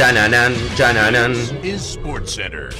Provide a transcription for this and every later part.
Chananan, chananan. Is SportsCenter.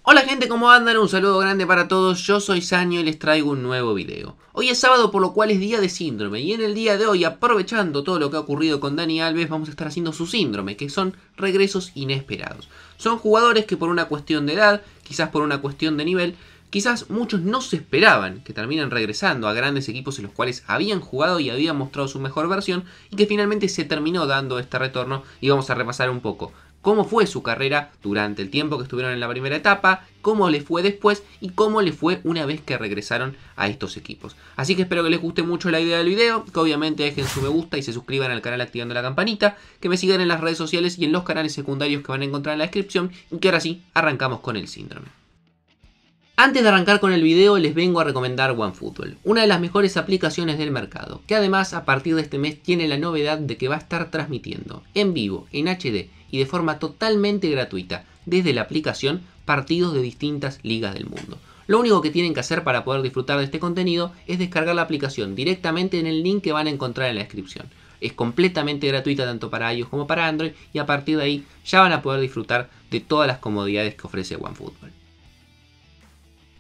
Hola gente, ¿cómo andan? Un saludo grande para todos, yo soy Sanio y les traigo un nuevo video. Hoy es sábado, por lo cual es día de síndrome, y en el día de hoy, aprovechando todo lo que ha ocurrido con Dani Alves, vamos a estar haciendo su síndrome, que son regresos inesperados. Son jugadores que por una cuestión de edad, quizás por una cuestión de nivel, quizás muchos no se esperaban que terminan regresando a grandes equipos en los cuales habían jugado y habían mostrado su mejor versión, y que finalmente se terminó dando este retorno, y vamos a repasar un poco cómo fue su carrera durante el tiempo que estuvieron en la primera etapa, cómo les fue después y cómo les fue una vez que regresaron a estos equipos. Así que espero que les guste mucho la idea del video, que obviamente dejen su me gusta y se suscriban al canal activando la campanita, que me sigan en las redes sociales y en los canales secundarios que van a encontrar en la descripción, y que ahora sí, arrancamos con el síndrome. Antes de arrancar con el video les vengo a recomendar OneFootball, una de las mejores aplicaciones del mercado, que además a partir de este mes tiene la novedad de que va a estar transmitiendo en vivo, en HD y de forma totalmente gratuita desde la aplicación partidos de distintas ligas del mundo. Lo único que tienen que hacer para poder disfrutar de este contenido es descargar la aplicación directamente en el link que van a encontrar en la descripción. Es completamente gratuita tanto para iOS como para Android y a partir de ahí ya van a poder disfrutar de todas las comodidades que ofrece OneFootball.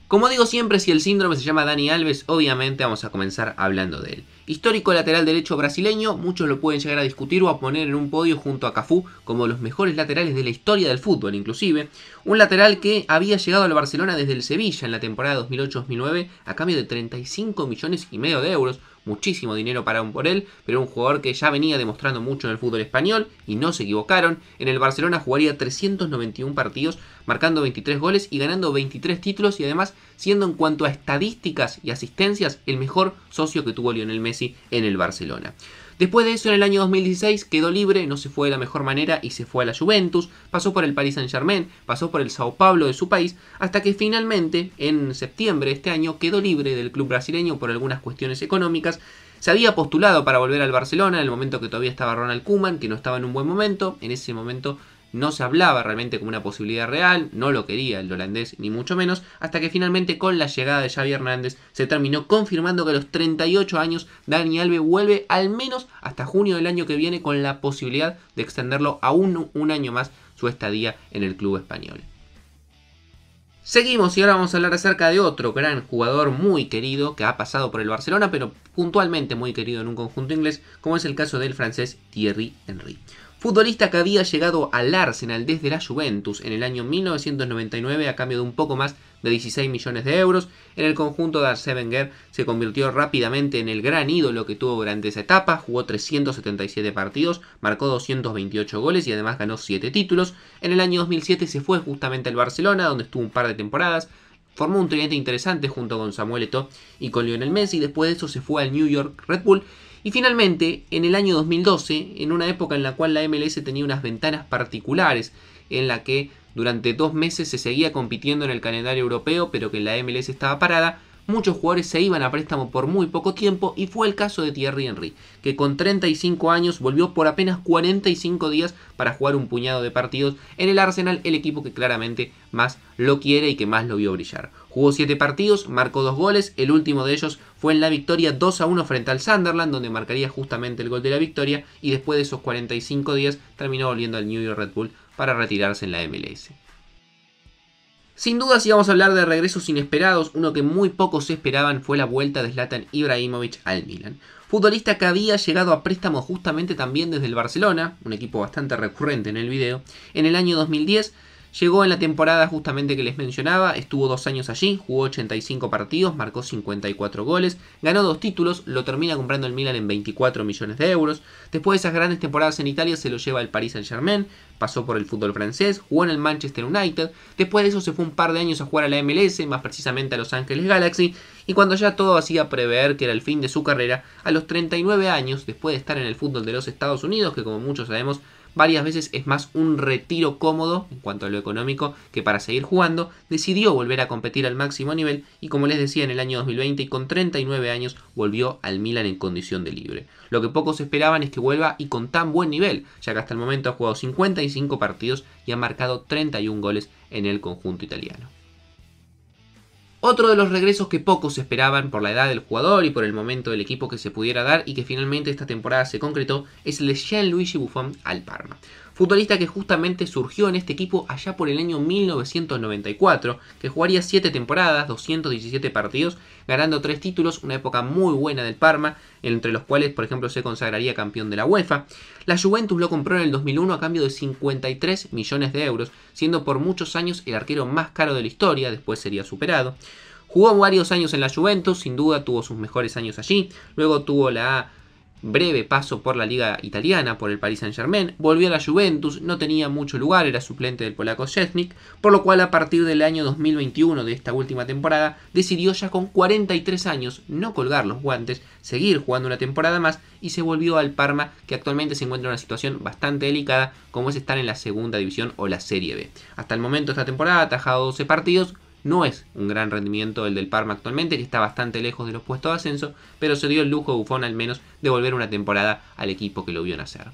Como digo siempre, si el síndrome se llama Dani Alves, obviamente vamos a comenzar hablando de él. Histórico lateral derecho brasileño, muchos lo pueden llegar a discutir o a poner en un podio junto a Cafú como los mejores laterales de la historia del fútbol inclusive. Un lateral que había llegado al Barcelona desde el Sevilla en la temporada 2008-2009 a cambio de 35,5 millones de euros. Muchísimo dinero pagaron por él, pero un jugador que ya venía demostrando mucho en el fútbol español y no se equivocaron. En el Barcelona jugaría 391 partidos, marcando 23 goles y ganando 23 títulos y además siendo en cuanto a estadísticas y asistencias el mejor socio que tuvo Lionel Messi en el Barcelona. Después de eso, en el año 2016 quedó libre, no se fue de la mejor manera y se fue a la Juventus, pasó por el Paris Saint-Germain, pasó por el Sao Paulo de su país, hasta que finalmente, en septiembre de este año, quedó libre del club brasileño por algunas cuestiones económicas. Se había postulado para volver al Barcelona en el momento que todavía estaba Ronald Koeman, que no estaba en un buen momento. En ese momento no se hablaba realmente como una posibilidad real, no lo quería el holandés ni mucho menos, hasta que finalmente con la llegada de Xavi Hernández se terminó confirmando que a los 38 años Dani Alves vuelve al menos hasta junio del año que viene, con la posibilidad de extenderlo aún un año más su estadía en el club español. Seguimos y ahora vamos a hablar acerca de otro gran jugador muy querido que ha pasado por el Barcelona, pero puntualmente muy querido en un conjunto inglés, como es el caso del francés Thierry Henry. Futbolista que había llegado al Arsenal desde la Juventus en el año 1999 a cambio de un poco más de 16 millones de euros. En el conjunto de Arsène Wenger se convirtió rápidamente en el gran ídolo que tuvo durante esa etapa. Jugó 377 partidos, marcó 228 goles y además ganó 7 títulos. En el año 2007 se fue justamente al Barcelona, donde estuvo un par de temporadas. Formó un tridente interesante junto con Samuel Eto'o y con Lionel Messi. Después de eso se fue al New York Red Bull. Y finalmente, en el año 2012, en una época en la cual la MLS tenía unas ventanas particulares, en la que durante 2 meses se seguía compitiendo en el calendario europeo, pero que la MLS estaba parada, muchos jugadores se iban a préstamo por muy poco tiempo, y fue el caso de Thierry Henry, que con 35 años volvió por apenas 45 días para jugar un puñado de partidos en el Arsenal, el equipo que claramente más lo quiere y que más lo vio brillar. Jugó 7 partidos, marcó 2 goles, el último de ellos fue en la victoria 2-1 frente al Sunderland, donde marcaría justamente el gol de la victoria, y después de esos 45 días terminó volviendo al New York Red Bull para retirarse en la MLS. Sin duda, si vamos a hablar de regresos inesperados, uno que muy pocos se esperaban fue la vuelta de Zlatan Ibrahimovic al Milan. Futbolista que había llegado a préstamo justamente también desde el Barcelona, un equipo bastante recurrente en el video, en el año 2010. Llegó en la temporada justamente que les mencionaba, estuvo 2 años allí, jugó 85 partidos, marcó 54 goles, ganó 2 títulos, lo termina comprando el Milan en 24 millones de euros. Después de esas grandes temporadas en Italia se lo lleva al Paris Saint-Germain, pasó por el fútbol francés, jugó en el Manchester United. Después de eso se fue un par de años a jugar a la MLS, más precisamente a Los Ángeles Galaxy, y cuando ya todo hacía prever que era el fin de su carrera, a los 39 años, después de estar en el fútbol de los Estados Unidos, que como muchos sabemos varias veces es más un retiro cómodo en cuanto a lo económico que para seguir jugando, decidió volver a competir al máximo nivel y, como les decía, en el año 2020 y con 39 años volvió al Milan en condición de libre. Lo que pocos esperaban es que vuelva y con tan buen nivel, ya que hasta el momento ha jugado 55 partidos y ha marcado 31 goles en el conjunto italiano. Otro de los regresos que pocos esperaban por la edad del jugador y por el momento del equipo que se pudiera dar y que finalmente esta temporada se concretó es el de Gianluigi Buffon al Parma. Futbolista que justamente surgió en este equipo allá por el año 1994, que jugaría 7 temporadas, 217 partidos, ganando 3 títulos, una época muy buena del Parma, entre los cuales por ejemplo se consagraría campeón de la UEFA. La Juventus lo compró en el 2001 a cambio de 53 millones de euros, siendo por muchos años el arquero más caro de la historia, después sería superado. Jugó varios años en la Juventus, sin duda tuvo sus mejores años allí, luego tuvo la breve paso por la liga italiana, por el Paris Saint-Germain, volvió a la Juventus, no tenía mucho lugar, era suplente del polaco Szczęsny, por lo cual a partir del año 2021 de esta última temporada decidió ya con 43 años no colgar los guantes, seguir jugando una temporada más y se volvió al Parma, que actualmente se encuentra en una situación bastante delicada como es estar en la segunda división o la Serie B. Hasta el momento de esta temporada ha atajado 12 partidos. No es un gran rendimiento el del Parma actualmente, que está bastante lejos de los puestos de ascenso, pero se dio el lujo de Buffon al menos de volver una temporada al equipo que lo vio nacer.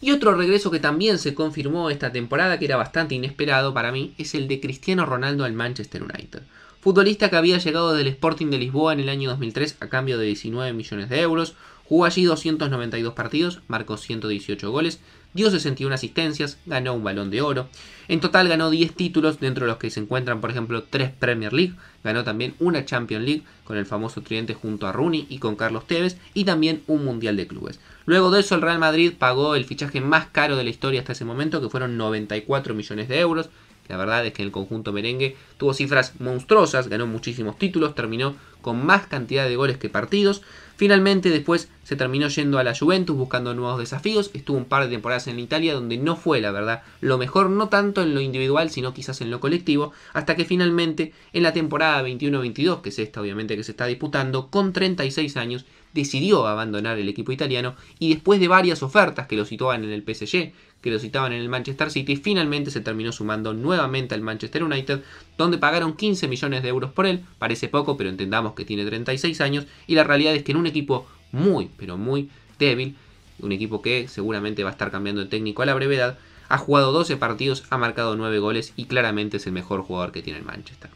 Y otro regreso que también se confirmó esta temporada, que era bastante inesperado para mí, es el de Cristiano Ronaldo al Manchester United. Futbolista que había llegado del Sporting de Lisboa en el año 2003 a cambio de 19 millones de euros, jugó allí 292 partidos, marcó 118 goles, dio 61 asistencias, ganó un Balón de Oro. En total ganó 10 títulos, dentro de los que se encuentran por ejemplo 3 Premier League, ganó también una Champions League con el famoso tridente junto a Rooney y con Carlos Tevez, y también un Mundial de Clubes. Luego de eso el Real Madrid pagó el fichaje más caro de la historia hasta ese momento, que fueron 94 millones de euros. La verdad es que el conjunto merengue tuvo cifras monstruosas, ganó muchísimos títulos, terminó con más cantidad de goles que partidos. Finalmente después se terminó yendo a la Juventus buscando nuevos desafíos, estuvo un par de temporadas en Italia donde no fue la verdad lo mejor, no tanto en lo individual sino quizás en lo colectivo, hasta que finalmente en la temporada 21-22, que es esta obviamente que se está disputando, con 36 años decidió abandonar el equipo italiano y después de varias ofertas que lo situaban en el PSG, que lo citaban en el Manchester City, finalmente se terminó sumando nuevamente al Manchester United, donde pagaron 15 millones de euros por él. Parece poco, pero entendamos que tiene 36 años y la realidad es que en un equipo muy, pero muy débil, un equipo que seguramente va a estar cambiando de técnico a la brevedad, ha jugado 12 partidos, ha marcado 9 goles y claramente es el mejor jugador que tiene el Manchester.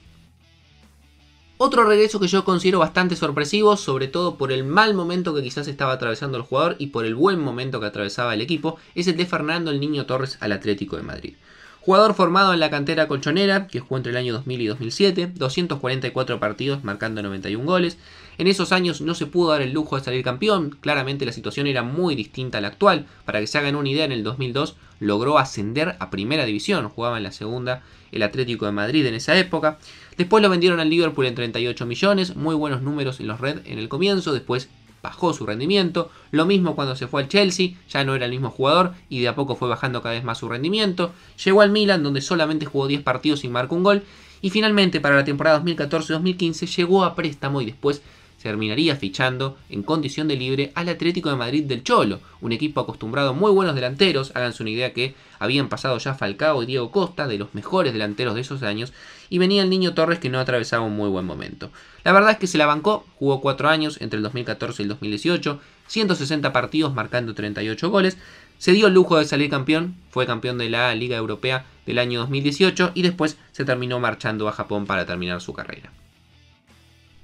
Otro regreso que yo considero bastante sorpresivo, sobre todo por el mal momento que quizás estaba atravesando el jugador y por el buen momento que atravesaba el equipo, es el de Fernando el Niño Torres al Atlético de Madrid. Jugador formado en la cantera colchonera, que jugó entre el año 2000 y 2007, 244 partidos marcando 91 goles. En esos años no se pudo dar el lujo de salir campeón, claramente la situación era muy distinta a la actual. Para que se hagan una idea, en el 2002 logró ascender a primera división, jugaba en la segunda el Atlético de Madrid en esa época. Después lo vendieron al Liverpool en 38 millones, muy buenos números en los Red en el comienzo, después bajó su rendimiento. Lo mismo cuando se fue al Chelsea, ya no era el mismo jugador y de a poco fue bajando cada vez más su rendimiento. Llegó al Milan, donde solamente jugó 10 partidos y marcó un gol. Y finalmente para la temporada 2014-2015 llegó a préstamo y después se terminaría fichando en condición de libre al Atlético de Madrid del Cholo, un equipo acostumbrado a muy buenos delanteros. Háganse una idea que habían pasado ya Falcao y Diego Costa, de los mejores delanteros de esos años, y venía el Niño Torres, que no atravesaba un muy buen momento. La verdad es que se la bancó, jugó 4 años entre el 2014 y el 2018, 160 partidos marcando 38 goles, se dio el lujo de salir campeón, fue campeón de la Liga Europea del año 2018 y después se terminó marchando a Japón para terminar su carrera.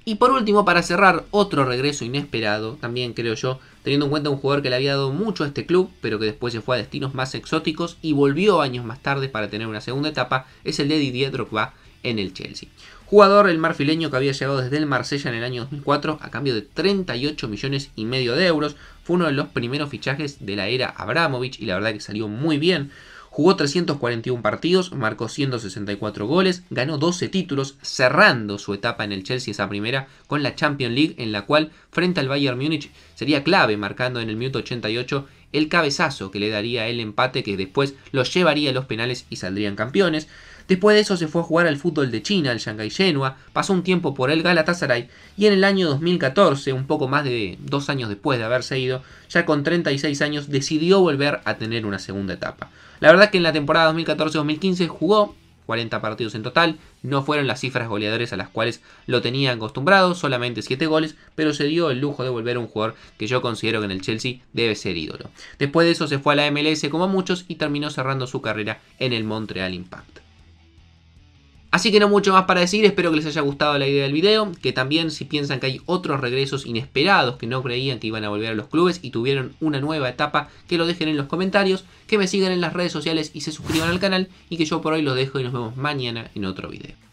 Y por último, para cerrar, otro regreso inesperado, también creo yo, teniendo en cuenta un jugador que le había dado mucho a este club, pero que después se fue a destinos más exóticos y volvió años más tarde para tener una segunda etapa, es el de Didier Drogba en el Chelsea. Jugador, el marfileño, que había llegado desde el Marsella en el año 2004 a cambio de 38 millones y medio de euros, fue uno de los primeros fichajes de la era Abramovich y la verdad que salió muy bien. Jugó 341 partidos, marcó 164 goles, ganó 12 títulos, cerrando su etapa en el Chelsea esa primera con la Champions League, en la cual frente al Bayern Múnich sería clave, marcando en el minuto 88 el cabezazo que le daría el empate que después los llevaría a los penales y saldrían campeones. Después de eso se fue a jugar al fútbol de China, al Shanghai Shenhua, pasó un tiempo por el Galatasaray y en el año 2014, un poco más de 2 años después de haberse ido, ya con 36 años, decidió volver a tener una segunda etapa. La verdad que en la temporada 2014-2015 jugó 40 partidos en total, no fueron las cifras goleadores a las cuales lo tenía acostumbrado, solamente 7 goles, pero se dio el lujo de volver a un jugador que yo considero que en el Chelsea debe ser ídolo. Después de eso se fue a la MLS como muchos y terminó cerrando su carrera en el Montreal Impact. Así que no mucho más para decir, espero que les haya gustado la idea del video, que también si piensan que hay otros regresos inesperados que no creían que iban a volver a los clubes y tuvieron una nueva etapa, que lo dejen en los comentarios, que me sigan en las redes sociales y se suscriban al canal, y que yo por hoy los dejo y nos vemos mañana en otro video.